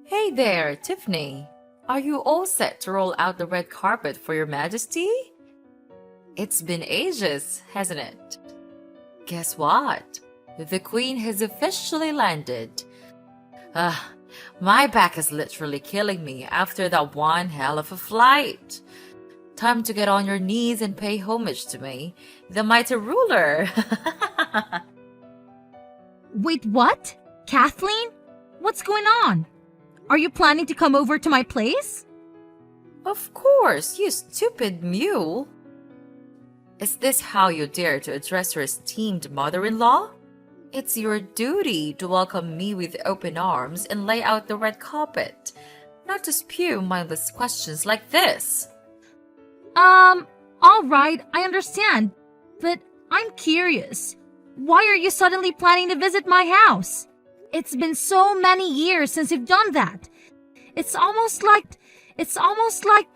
Hey there, Tiffany. Are you all set to roll out the red carpet for Your Majesty? It's been ages, hasn't it? Guess what? The Queen has officially landed. Ah, my back is literally killing me after that one hell of a flight. Time to get on your knees and pay homage to me, the mighty ruler. Wait, what? Kathleen? What's going on? Are you planning to come over to my place? Of course, you stupid mule. Is this how you dare to address your esteemed mother-in-law? It's your duty to welcome me with open arms and lay out the red carpet, not to spew mindless questions like this. All right, I understand. But I'm curious. Why are you suddenly planning to visit my house? It's been so many years since you've done that. It's almost like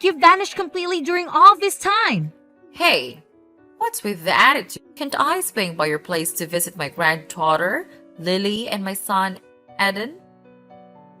you've vanished completely during all this time. Hey, what's with the attitude? Can't I swing by your place to visit my granddaughter, Lily, and my son, Eden?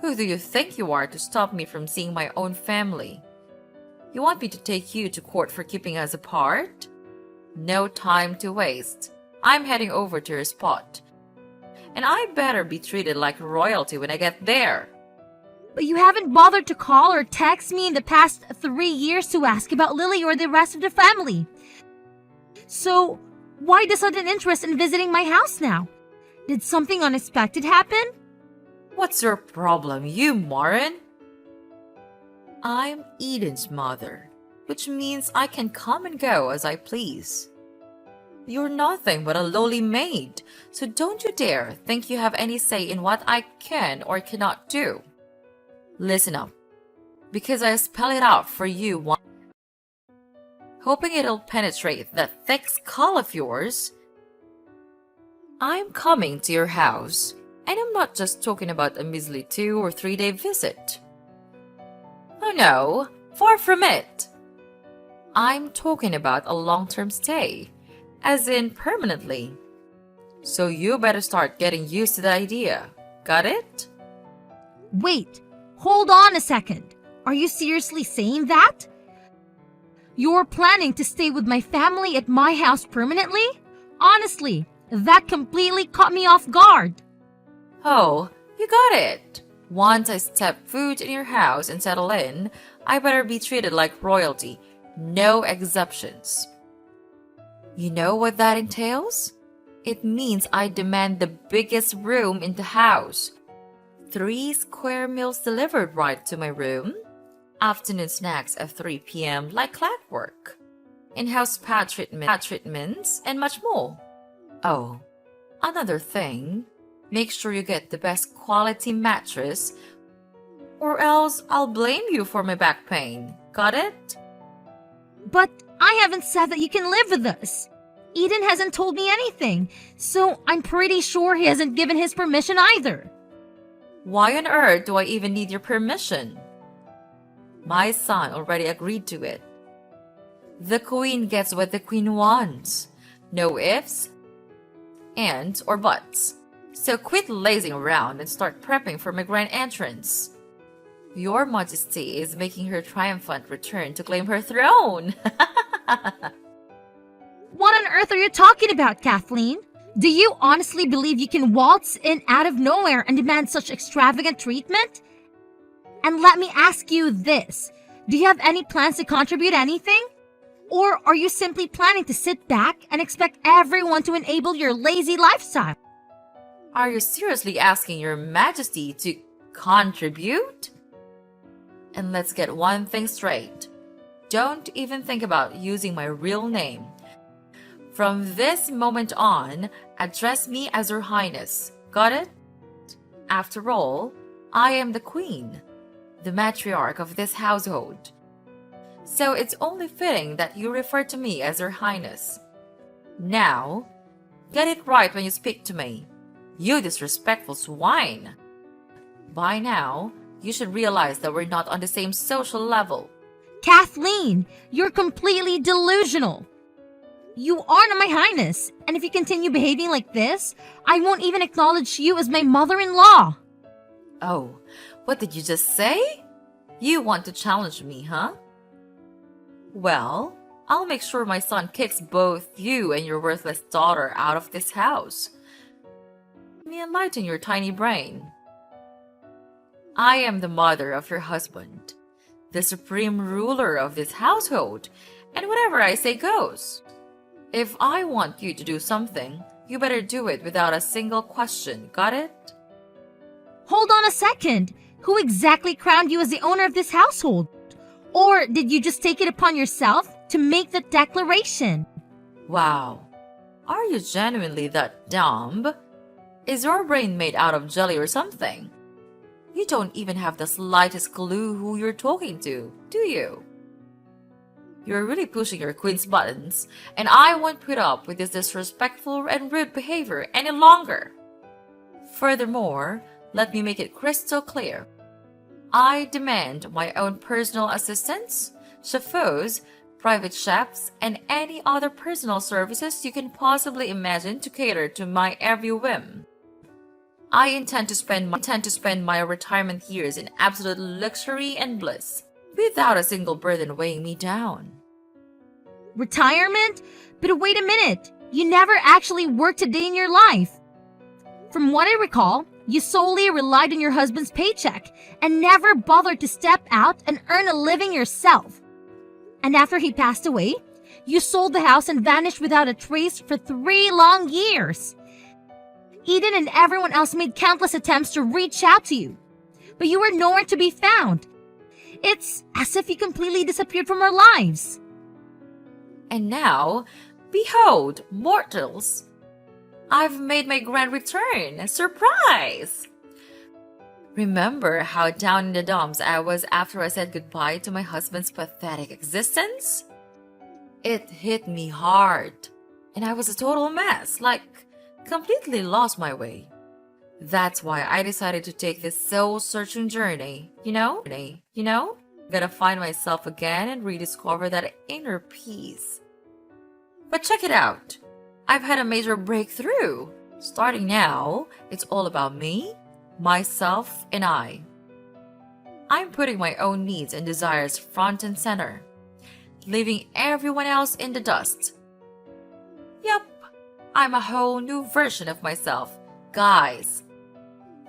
Who do you think you are to stop me from seeing my own family? You want me to take you to court for keeping us apart? No time to waste. I'm heading over to your spot. And I better be treated like royalty when I get there. But you haven't bothered to call or text me in the past 3 years to ask about Lily or the rest of the family. So, why the sudden interest in visiting my house now? Did something unexpected happen? What's your problem, you moron? I'm Eden's mother, which means I can come and go as I please. You're nothing but a lowly maid, so don't you dare think you have any say in what I can or cannot do. Listen up, because I spell it out for you one, hoping it'll penetrate that thick skull of yours. I'm coming to your house, and I'm not just talking about a measly 2 or 3 day visit. Oh no, far from it. I'm talking about a long-term stay, as in permanently. So you better start getting used to the idea. Got it? Wait, hold on a second. Are you seriously saying that? You're planning to stay with my family at my house permanently? Honestly, that completely caught me off guard. Oh, you got it. Once I step foot in your house and settle in, I better be treated like royalty. No exceptions. You know what that entails? It means I demand the biggest room in the house. 3 square meals delivered right to my room. Afternoon snacks at 3 p.m. like clockwork. In-house spa treatments, and much more. Oh, another thing. Make sure you get the best quality mattress, or else I'll blame you for my back pain. Got it? But I haven't said that you can live with us. Eden hasn't told me anything, so I'm pretty sure he hasn't given his permission either. Why on earth do I even need your permission? My son already agreed to it. The queen gets what the queen wants. No ifs, ands, or buts. So quit lazing around and start prepping for my grand entrance. Your Majesty is making her triumphant return to claim her throne. What on earth are you talking about, Kathleen? Do you honestly believe you can waltz in out of nowhere and demand such extravagant treatment? And let me ask you this. Do you have any plans to contribute anything? Or are you simply planning to sit back and expect everyone to enable your lazy lifestyle? Are you seriously asking your Majesty to contribute? And let's get one thing straight. Don't even think about using my real name. From this moment on, address me as Her Highness. Got it? After all, I am the queen, the matriarch of this household. So it's only fitting that you refer to me as Her Highness. Now, get it right when you speak to me. You disrespectful swine! By now, you should realize that we're not on the same social level. Kathleen, you're completely delusional. You are not my highness, and if you continue behaving like this, I won't even acknowledge you as my mother-in-law. Oh, what did you just say? You want to challenge me, huh? Well, I'll make sure my son kicks both you and your worthless daughter out of this house. Let me enlighten your tiny brain. I am the mother of your husband, the supreme ruler of this household, and whatever I say goes. If I want you to do something, you better do it without a single question, got it? Hold on a second. Who exactly crowned you as the owner of this household? Or did you just take it upon yourself to make the declaration? Wow, are you genuinely that dumb? Is your brain made out of jelly or something? You don't even have the slightest clue who you're talking to, do you? You're really pushing your queen's buttons, and I won't put up with this disrespectful and rude behavior any longer. Furthermore, let me make it crystal clear. I demand my own personal assistants, chauffeurs, private chefs, and any other personal services you can possibly imagine to cater to my every whim. I intend to spend my retirement years in absolute luxury and bliss, without a single burden weighing me down. Retirement? But wait a minute. You never actually worked a day in your life. From what I recall, you solely relied on your husband's paycheck and never bothered to step out and earn a living yourself. And after he passed away, you sold the house and vanished without a trace for 3 long years. Eden and everyone else made countless attempts to reach out to you, but you were nowhere to be found. It's as if you completely disappeared from our lives. And now, behold, mortals, I've made my grand return! Surprise! Remember how down in the dumps I was after I said goodbye to my husband's pathetic existence? It hit me hard, and I was a total mess, completely lost my way. That's why I decided to take this soul-searching journey, you know? Gotta find myself again and rediscover that inner peace. But check it out. I've had a major breakthrough. Starting now, it's all about me, myself, and I. I'm putting my own needs and desires front and center, leaving everyone else in the dust. Yep, I'm a whole new version of myself. Guys,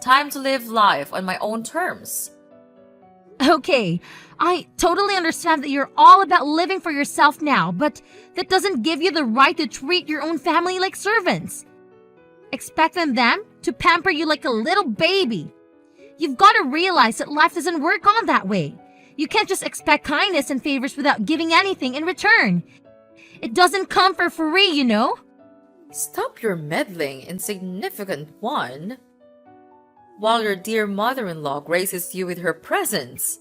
time to live life on my own terms. Okay, I totally understand that you're all about living for yourself now, but that doesn't give you the right to treat your own family like servants. Expecting them to pamper you like a little baby. You've got to realize that life doesn't work on that way. You can't just expect kindness and favors without giving anything in return. It doesn't come for free, you know? Stop your meddling, insignificant one, while your dear mother-in-law graces you with her presence.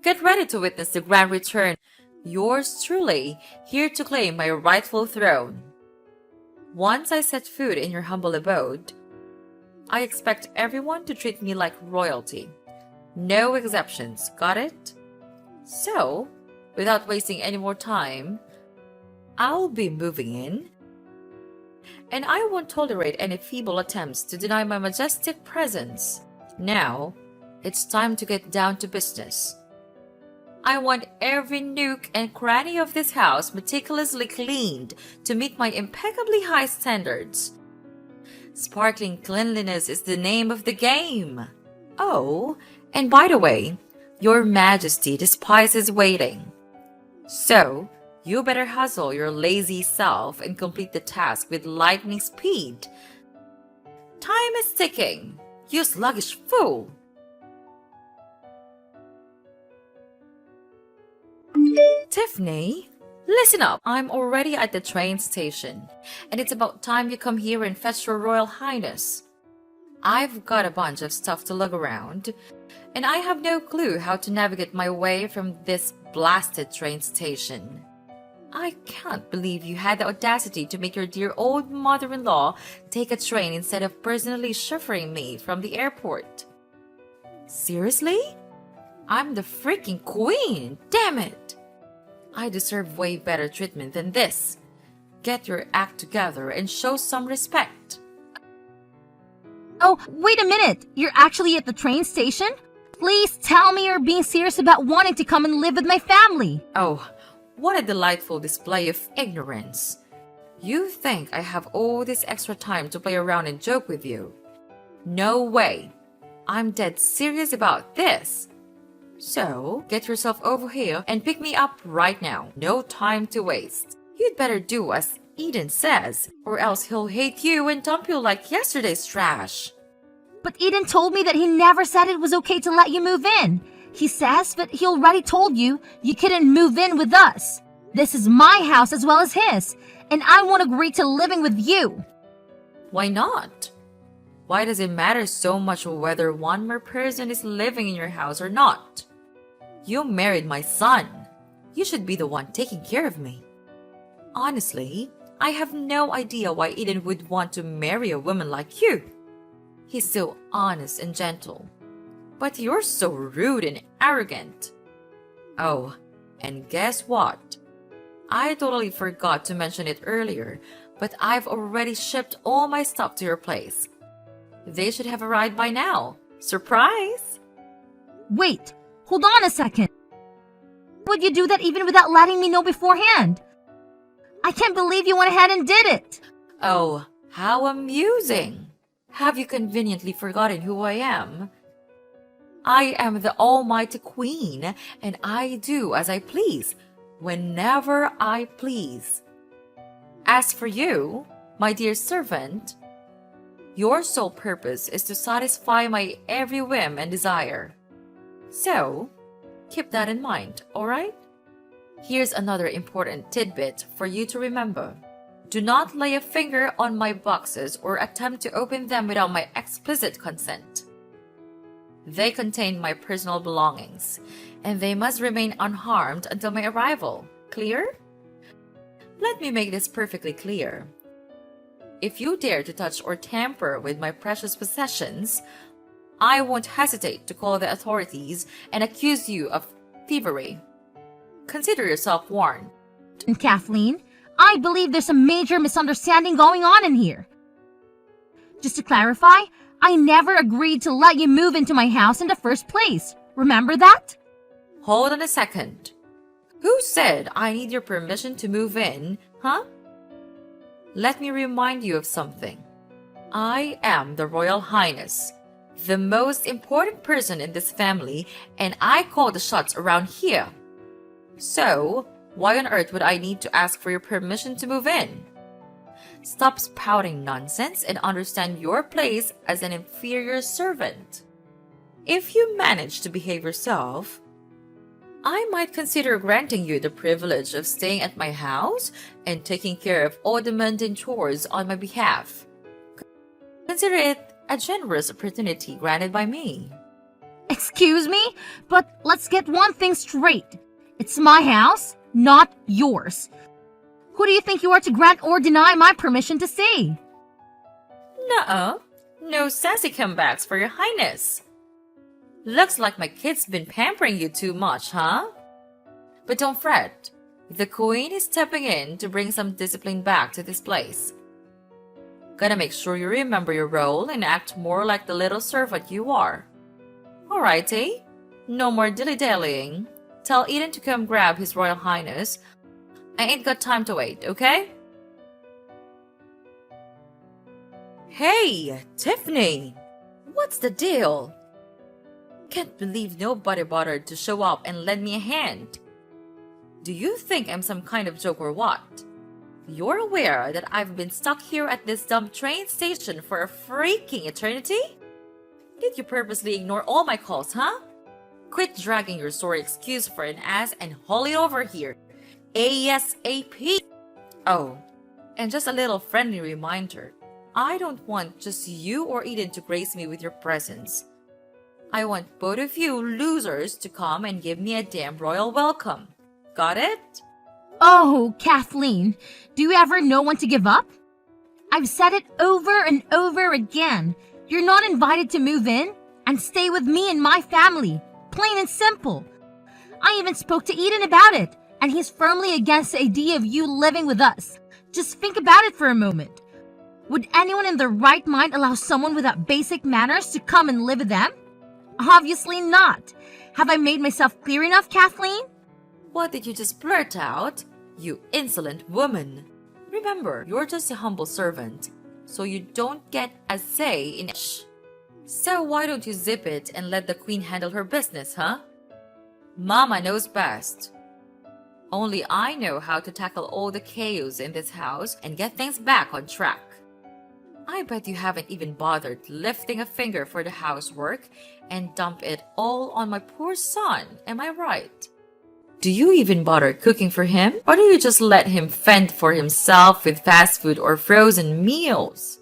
Get ready to witness the grand return. Yours truly, here to claim my rightful throne. Once I set foot in your humble abode, I expect everyone to treat me like royalty. No exceptions, got it? So, without wasting any more time, I'll be moving in, and I won't tolerate any feeble attempts to deny my majestic presence. Now, it's time to get down to business. I want every nook and cranny of this house meticulously cleaned to meet my impeccably high standards. Sparkling cleanliness is the name of the game. Oh, and by the way, your majesty despises waiting. So, you better hustle your lazy self and complete the task with lightning speed. Time is ticking, you sluggish fool. Tiffany, listen up. I'm already at the train station, and it's about time you come here and fetch your royal highness. I've got a bunch of stuff to lug around, and I have no clue how to navigate my way from this blasted train station. I can't believe you had the audacity to make your dear old mother-in-law take a train instead of personally chauffeuring me from the airport. Seriously? I'm the freaking queen, damn it! I deserve way better treatment than this. Get your act together and show some respect. Oh, wait a minute. You're actually at the train station? Please tell me you're being serious about wanting to come and live with my family. Oh, what a delightful display of ignorance. You think I have all this extra time to play around and joke with you? No way. I'm dead serious about this. So, get yourself over here and pick me up right now. No time to waste. You'd better do as Eden says, or else he'll hate you and dump you like yesterday's trash. But Eden told me that he never said it was okay to let you move in. He says that he already told you you couldn't move in with us. This is my house as well as his, and I won't agree to living with you. Why not? Why does it matter so much whether one more person is living in your house or not? You married my son. You should be the one taking care of me. Honestly, I have no idea why Eden would want to marry a woman like you. He's so honest and gentle. But you're so rude and arrogant. Oh, and guess what? I totally forgot to mention it earlier, but I've already shipped all my stuff to your place. They should have arrived by now. Surprise! Wait, hold on a second. Would you do that even without letting me know beforehand? I can't believe you went ahead and did it. Oh, how amusing! Have you conveniently forgotten who I am? I am the Almighty Queen, and I do as I please, whenever I please. As for you, my dear servant, your sole purpose is to satisfy my every whim and desire. So, keep that in mind, alright? Here's another important tidbit for you to remember. Do not lay a finger on my boxes or attempt to open them without my explicit consent. They contain my personal belongings, and they must remain unharmed until my arrival. Clear? Let me make this perfectly clear. If you dare to touch or tamper with my precious possessions, I won't hesitate to call the authorities and accuse you of thievery. Consider yourself warned. And Kathleen, I believe there's a major misunderstanding going on in here. Just to clarify, I never agreed to let you move into my house in the first place. Remember that? Hold on a second. Who said I need your permission to move in, huh? Let me remind you of something. I am the Royal Highness, the most important person in this family, and I call the shots around here. So, why on earth would I need to ask for your permission to move in? Stop spouting nonsense and understand your place as an inferior servant. If you manage to behave yourself, I might consider granting you the privilege of staying at my house and taking care of all the mundane chores on my behalf. Consider it a generous opportunity granted by me. Excuse me, but let's get one thing straight. It's my house, not yours. Who do you think you are to grant or deny my permission to stay? Nuh-uh. No sassy comebacks for your highness. Looks like my kid's been pampering you too much, huh? But don't fret. The queen is stepping in to bring some discipline back to this place. Gotta make sure you remember your role and act more like the little servant you are. Alrighty. No more dilly-dallying. Tell Eden to come grab His Royal Highness. I ain't got time to wait, okay? Hey, Tiffany! What's the deal? Can't believe nobody bothered to show up and lend me a hand. Do you think I'm some kind of joke or what? You're aware that I've been stuck here at this dumb train station for a freaking eternity? Did you purposely ignore all my calls, huh? Quit dragging your sorry excuse for an ass and haul it over here. ASAP! Oh, and just a little friendly reminder. I don't want just you or Eden to grace me with your presence. I want both of you losers to come and give me a damn royal welcome. Got it? Oh, Kathleen, do you ever know when to give up? I've said it over and over again. You're not invited to move in and stay with me and my family. Plain and simple. I even spoke to Eden about it, and he's firmly against the idea of you living with us. Just think about it for a moment. Would anyone in their right mind allow someone without basic manners to come and live with them? Obviously not. Have I made myself clear enough, Kathleen? What did you just blurt out? You insolent woman. Remember, you're just a humble servant, so you don't get a say in it. So why don't you zip it and let the queen handle her business, huh? Mama knows best. Only I know how to tackle all the chaos in this house and get things back on track. I bet you haven't even bothered lifting a finger for the housework and dump it all on my poor son, am I right? Do you even bother cooking for him? Or do you just let him fend for himself with fast food or frozen meals?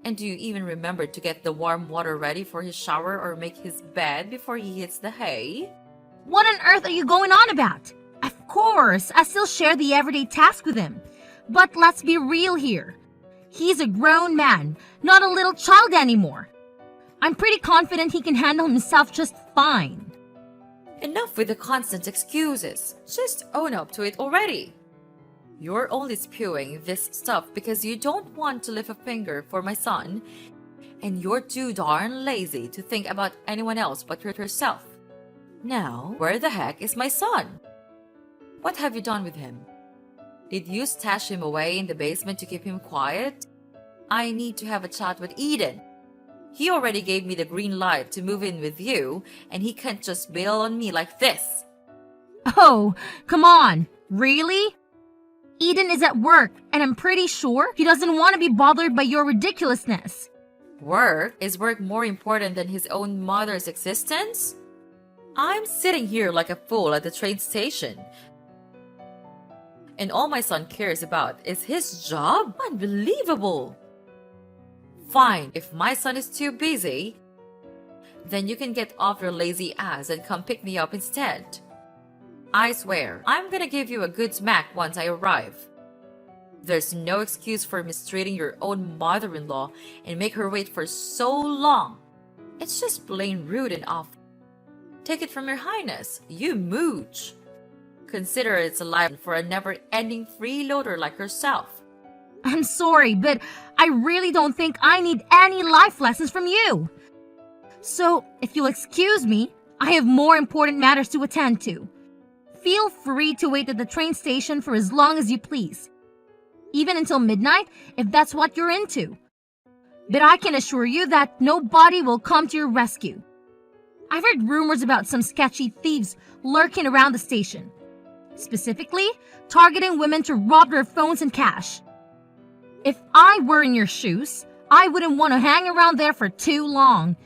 And do you even remember to get the warm water ready for his shower or make his bed before he hits the hay? What on earth are you going on about? Of course, I still share the everyday task with him. But let's be real here. He's a grown man, not a little child anymore. I'm pretty confident he can handle himself just fine. Enough with the constant excuses. Just own up to it already. You're only spewing this stuff because you don't want to lift a finger for my son, and you're too darn lazy to think about anyone else but yourself. Now, where the heck is my son? What have you done with him? Did you stash him away in the basement to keep him quiet? I need to have a chat with Eden. He already gave me the green light to move in with you, and he can't just bail on me like this. Oh, come on. Really? Eden is at work, and I'm pretty sure he doesn't want to be bothered by your ridiculousness. Work? Is work more important than his own mother's existence? I'm sitting here like a fool at the train station, and all my son cares about is his job? Unbelievable! Fine, if my son is too busy, then you can get off your lazy ass and come pick me up instead. I swear, I'm gonna give you a good smack once I arrive. There's no excuse for mistreating your own mother-in-law and make her wait for so long. It's just plain rude and awful. Take it from your highness, you mooch. Consider it's a life for a never-ending freeloader like yourself. I'm sorry, but I really don't think I need any life lessons from you. So, if you'll excuse me, I have more important matters to attend to. Feel free to wait at the train station for as long as you please. Even until midnight, if that's what you're into. But I can assure you that nobody will come to your rescue. I've heard rumors about some sketchy thieves lurking around the station, specifically targeting women to rob their phones and cash. If I were in your shoes, I wouldn't want to hang around there for too long.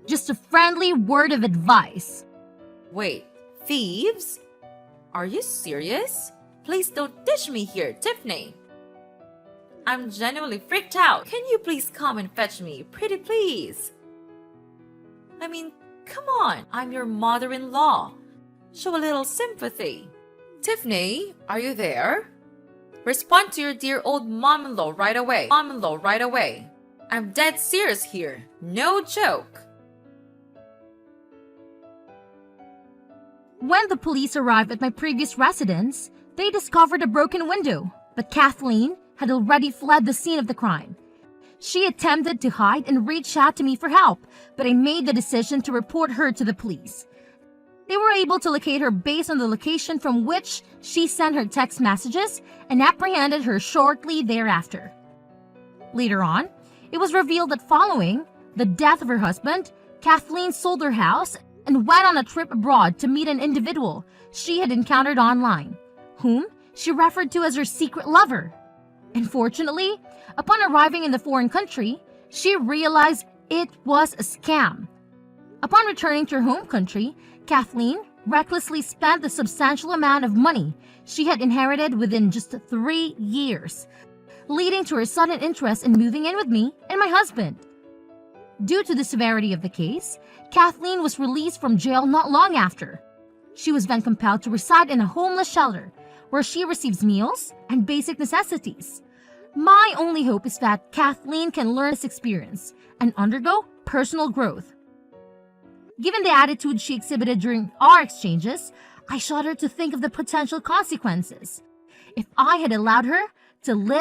Just a friendly word of advice. Wait, thieves? Are you serious? Please don't dish me here, Tiffany. I'm genuinely freaked out. Can you please come and fetch me, pretty please? I mean, come on, I'm your mother-in-law. Show a little sympathy. Tiffany, are you there? Respond to your dear old mom-in-law right away. Mom-in-law right away. I'm dead serious here. No joke. When the police arrived at my previous residence, they discovered a broken window, but Kathleen had already fled the scene of the crime. She attempted to hide and reach out to me for help, but I made the decision to report her to the police. They were able to locate her based on the location from which she sent her text messages and apprehended her shortly thereafter. Later on, it was revealed that following the death of her husband, Kathleen sold her house and went on a trip abroad to meet an individual she had encountered online, whom she referred to as her secret lover. Unfortunately, upon arriving in the foreign country, she realized it was a scam. Upon returning to her home country, Kathleen recklessly spent the substantial amount of money she had inherited within just 3 years, leading to her sudden interest in moving in with me and my husband. Due to the severity of the case, Kathleen was released from jail not long after. She was then compelled to reside in a homeless shelter where she receives meals and basic necessities. My only hope is that Kathleen can learn this experience and undergo personal growth. Given the attitude she exhibited during our exchanges, I shudder to think of the potential consequences if I had allowed her to live